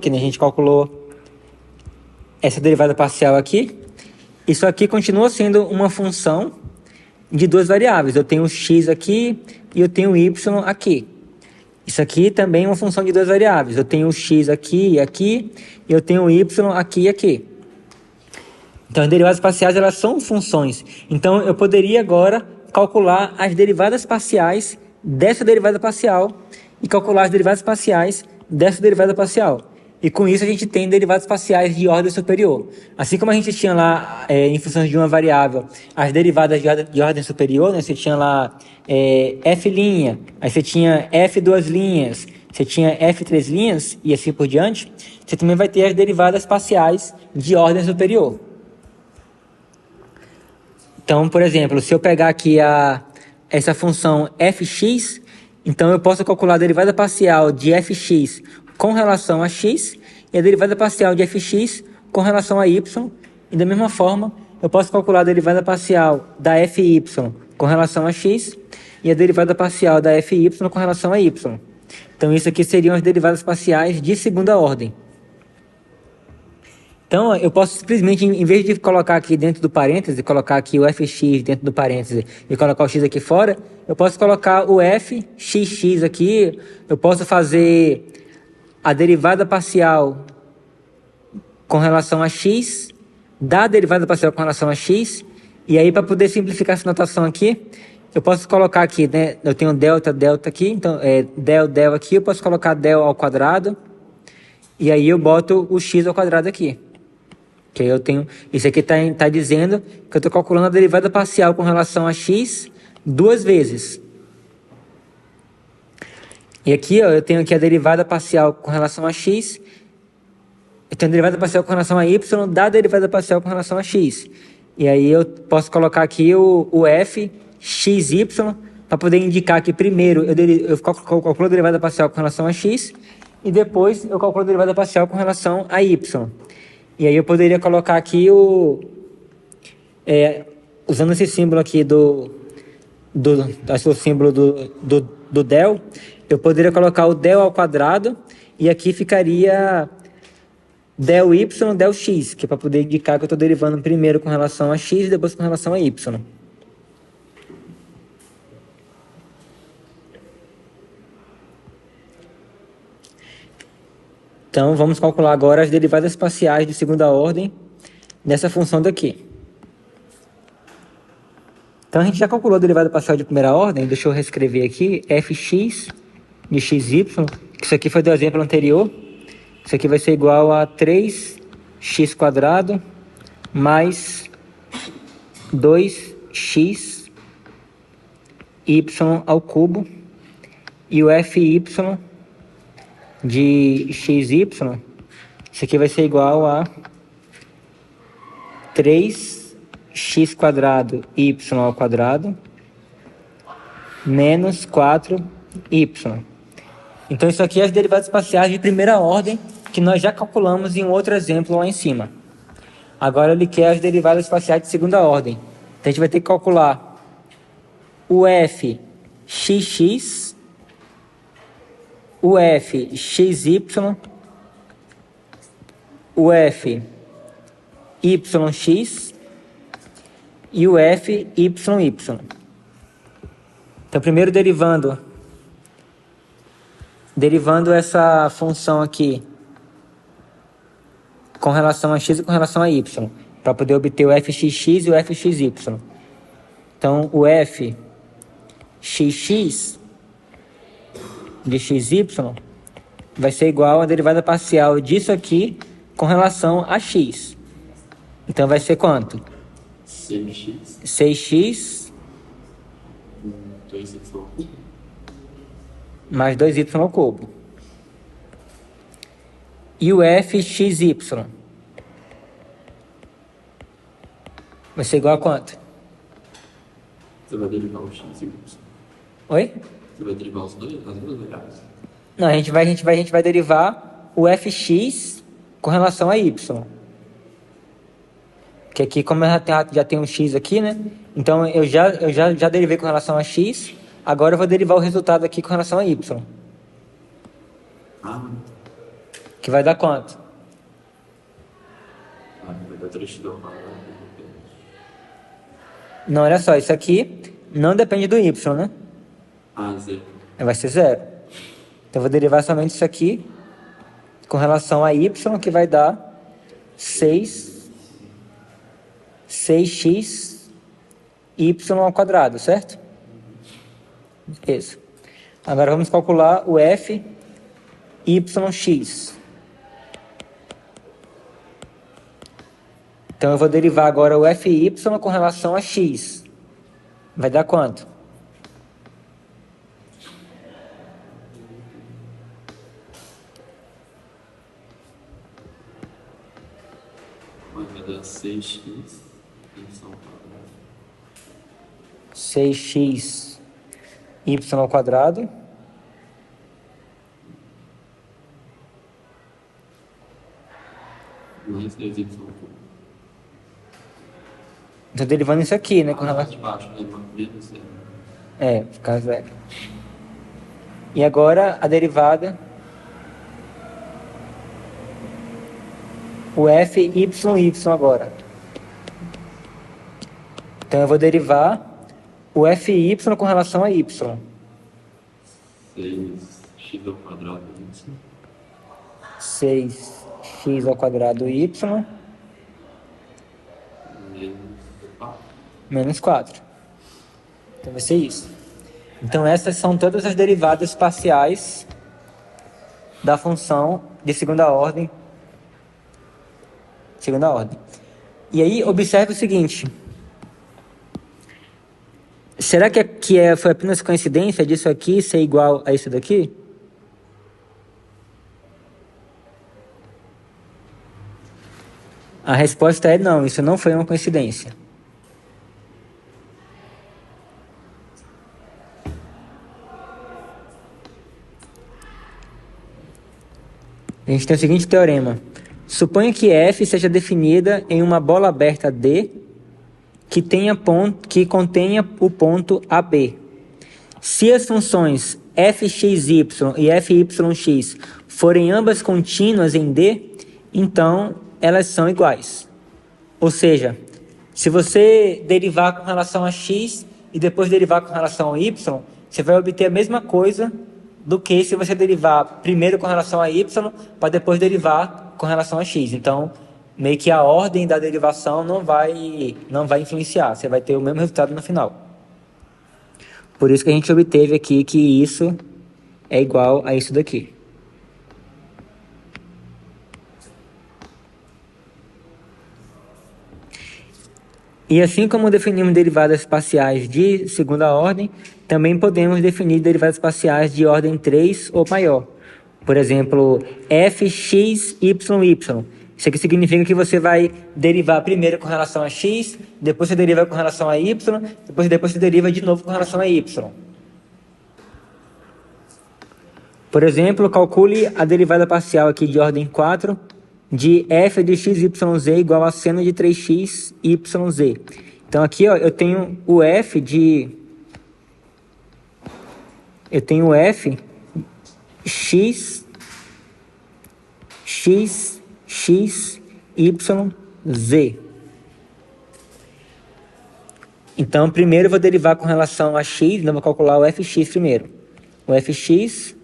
essa derivada parcial aqui. Isso aqui continua sendo uma função de duas variáveis. Eu tenho o x aqui e eu tenho o y aqui. Isso aqui também é uma função de duas variáveis. Eu tenho o x aqui e aqui, e eu tenho o y aqui e aqui. Então, as derivadas parciais, elas são funções. Então, eu poderia agora calcular as derivadas parciais dessa derivada parcial e calcular as derivadas parciais dessa derivada parcial. E com isso, a gente tem derivadas parciais de ordem superior. Assim como a gente tinha lá, em função de uma variável, as derivadas de ordem superior, né? Você tinha lá f', aí você tinha f duas linhas, você tinha f três linhas e assim por diante. Você também vai ter as derivadas parciais de ordem superior. Então, por exemplo, se eu pegar aqui essa função fx, então eu posso calcular a derivada parcial de fx com relação a x e a derivada parcial de fx com relação a y. E da mesma forma, eu posso calcular a derivada parcial da fy com relação a x e a derivada parcial da fy com relação a y. Então, isso aqui seriam as derivadas parciais de segunda ordem. Então, eu posso simplesmente, em vez de colocar aqui dentro do parêntese, colocar aqui o fx dentro do parêntese e colocar o x aqui fora, eu posso colocar o fxx aqui, eu posso fazer a derivada parcial com relação a x, da derivada parcial com relação a x, e aí para poder simplificar essa notação aqui, eu posso colocar aqui, né, eu tenho delta aqui, então del aqui, eu posso colocar del ao quadrado, e aí eu boto o x ao quadrado aqui. Que aí eu tenho, isso aqui está dizendo que eu estou calculando a derivada parcial com relação a x duas vezes. E aqui, ó, eu tenho aqui a derivada parcial com relação a x, eu tenho a derivada parcial com relação a y da derivada parcial com relação a x. E aí eu posso colocar aqui o f xy para poder indicar que primeiro eu calculo a derivada parcial com relação a x e depois eu calculo a derivada parcial com relação a y. E aí eu poderia colocar aqui usando esse símbolo aqui do símbolo do del, eu poderia colocar o del ao quadrado e aqui ficaria del y, del x, que é para poder indicar que eu estou derivando primeiro com relação a x e depois com relação a y. Então, vamos calcular agora as derivadas parciais de segunda ordem dessa função daqui. Então, a gente já calculou a derivada parcial de primeira ordem. Deixa eu reescrever aqui. fx de xy, que isso aqui foi do exemplo anterior. Isso aqui vai ser igual a 3x² mais 2x y ao cubo. E o fy de xy Isso aqui vai ser igual a 3x² y ao quadrado menos 4y. Então isso aqui é as derivadas parciais de primeira ordem que nós já calculamos em um outro exemplo lá em cima. Agora ele quer as derivadas parciais de segunda ordem. Então a gente vai ter que calcular o f xx, o f xy, o f yx e o f yy. Então primeiro derivando essa função aqui com relação a x e com relação a y, para poder obter o fxx e o fxy. Então, o fxx de xy vai ser igual à derivada parcial disso aqui com relação a x. Então, vai ser quanto? 6x. 6x 2y. Mais 2y ao cubo. E o fxy vai ser igual a quanto? Você vai derivar o x e o y. Oi? Você vai derivar as duas variáveis? Não, a gente vai derivar o fx com relação a y. Que aqui, como já tem um x aqui, né? Então, eu já derivei com relação a x. Agora eu vou derivar o resultado aqui com relação a y. Que vai dar quanto? Vai dar 3x ao quadrado. Não, olha só, isso aqui não depende do y, né? Zero. Vai ser 0. Então eu vou derivar somente isso aqui com relação a y, que vai dar 6x y ao quadrado, certo? Isso. Agora vamos calcular o f yx. Então eu vou derivar agora o fy com relação a x. Vai dar quanto? Vai dar 6x y ao quadrado. 6x y ao quadrado Mais 2y ao cubo. Estou derivando isso aqui, né? Com relação... de baixo, né? Menos 0. Fica 0. E agora a derivada... O fy agora. Então eu vou derivar o fy com relação a y. 6x ao quadrado y. 6x ao quadrado y menos 4. Então vai ser isso. Então essas são todas as derivadas parciais da função de segunda ordem. E aí observe o seguinte. Será que foi apenas coincidência disso aqui ser igual a isso daqui? A resposta é não, isso não foi uma coincidência. A gente tem o seguinte teorema. Suponha que F seja definida em uma bola aberta D que contenha o ponto AB. Se as funções fxy e fyx forem ambas contínuas em D, então elas são iguais. Ou seja, se você derivar com relação a x e depois derivar com relação a y, você vai obter a mesma coisa do que se você derivar primeiro com relação a y para depois derivar com relação a x. Então, meio que a ordem da derivação não vai influenciar. Você vai ter o mesmo resultado no final. Por isso que a gente obteve aqui que isso é igual a isso daqui. E assim como definimos derivadas parciais de segunda ordem, também podemos definir derivadas parciais de ordem 3 ou maior. Por exemplo, fxyy. Isso aqui significa que você vai derivar primeiro com relação a x, depois você deriva com relação a y, depois você deriva de novo com relação a y. Por exemplo, calcule a derivada parcial aqui de ordem 4 de f de x, yz igual a seno de 3x, yz. Então aqui, ó, eu tenho o f de... Eu tenho o f x, y, z. Então, primeiro eu vou derivar com relação a x, então eu vou calcular o fx primeiro. O fx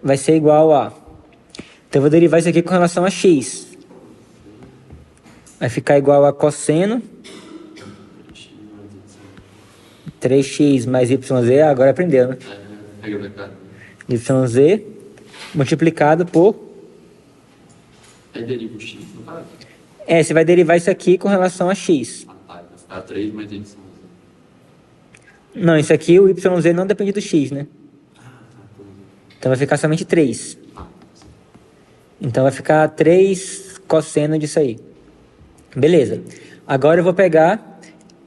vai ser igual a... Então, eu vou derivar isso aqui com relação a x. Vai ficar igual a cosseno 3x mais yz, agora aprendeu, né? yz multiplicado por... Aí deriva o x, no caso? Você vai derivar isso aqui com relação a x. Vai ficar 3 mais y. Não, isso aqui, o yz não depende do x, né? Então vai ficar somente 3. Então vai ficar 3 cosseno disso aí. Beleza. Agora eu vou pegar,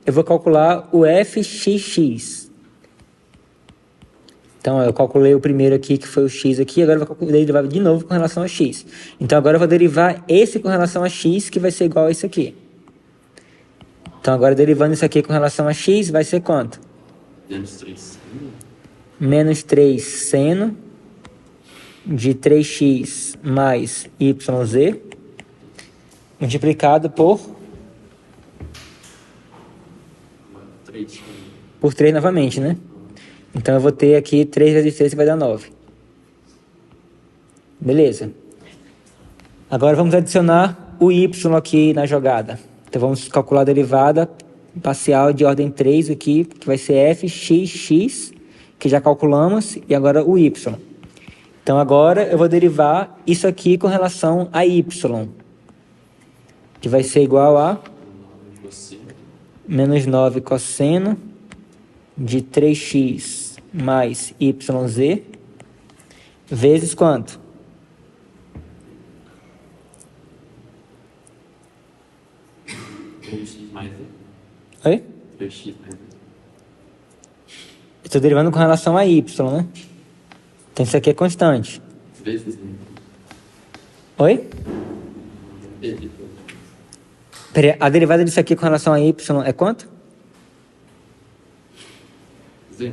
eu vou calcular o fxx. Então eu calculei o primeiro aqui, que foi o x aqui, agora eu vou derivar de novo com relação a x. Então agora eu vou derivar esse com relação a x, que vai ser igual a esse aqui. Então agora derivando isso aqui com relação a x, vai ser quanto? Menos 3. Menos 3 seno de 3x mais yz multiplicado por 3. 3 novamente, né? Então eu vou ter aqui 3 vezes 3 que vai dar 9. Beleza. Agora vamos adicionar o y aqui na jogada. Então vamos calcular a derivada parcial de ordem 3 aqui, que vai ser fxx, que já calculamos, e agora o y. Então agora eu vou derivar isso aqui com relação a y, que vai ser igual a menos 9 cosseno de 3x mais yz vezes quanto? X mais z. Oi? 3x mais z. Estou derivando com relação a y, né? Então isso aqui é constante. Vezes. Oi? Peraí, a derivada disso aqui com relação a y é quanto? Z.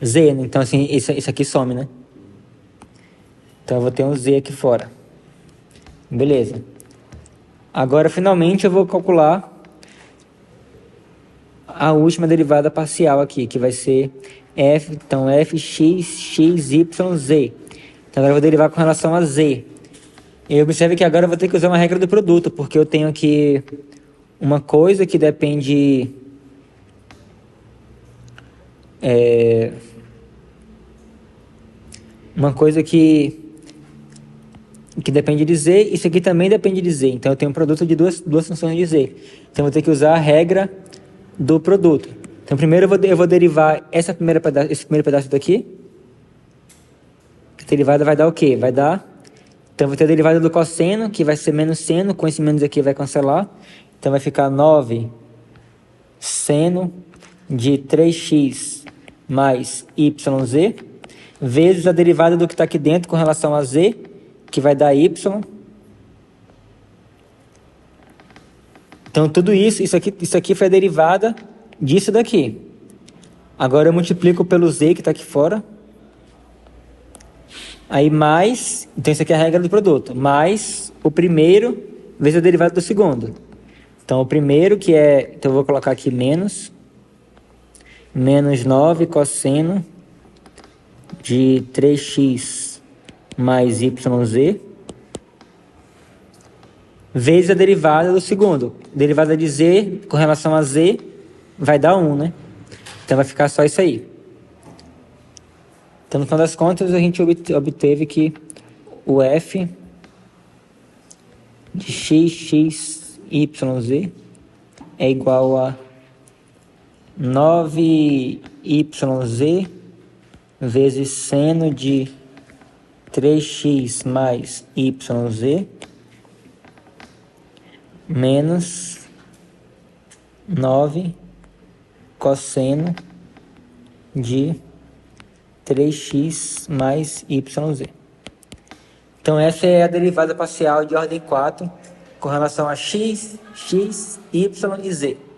Z, né? Então assim, isso aqui some, né? Então eu vou ter um z aqui fora. Beleza. Agora, finalmente, eu vou calcular a última derivada parcial aqui, que vai ser então fxyz. Então agora eu vou derivar com relação a z. E observe que agora eu vou ter que usar uma regra do produto, porque eu tenho aqui uma coisa que depende... uma coisa que depende de z, isso aqui também depende de z. Então eu tenho um produto de duas funções de z. Então eu vou ter que usar a regra do produto. Então primeiro eu vou derivar esse primeiro pedaço daqui. A derivada vai dar o quê? Vai dar... Então eu vou ter a derivada do cosseno, que vai ser menos seno, com esse menos aqui vai cancelar. Então vai ficar 9 seno de 3x mais yz, vezes a derivada do que está aqui dentro com relação a z, que vai dar y. Então tudo isso aqui foi a derivada disso daqui. Agora eu multiplico pelo z que está aqui fora. Aí mais, então isso aqui é a regra do produto, mais o primeiro vezes a derivada do segundo. Então o primeiro que é, então eu vou colocar aqui menos 9 cosseno de 3x mais yz, vezes a derivada do segundo. Derivada de z com relação a z vai dar 1, né? Então vai ficar só isso aí. Então, no final das contas, a gente obteve que o f de xyz é igual a 9yz vezes seno de 3x mais yz menos 9 cosseno de 3x mais yz. Então essa é a derivada parcial de ordem 4 com relação a x, y e z.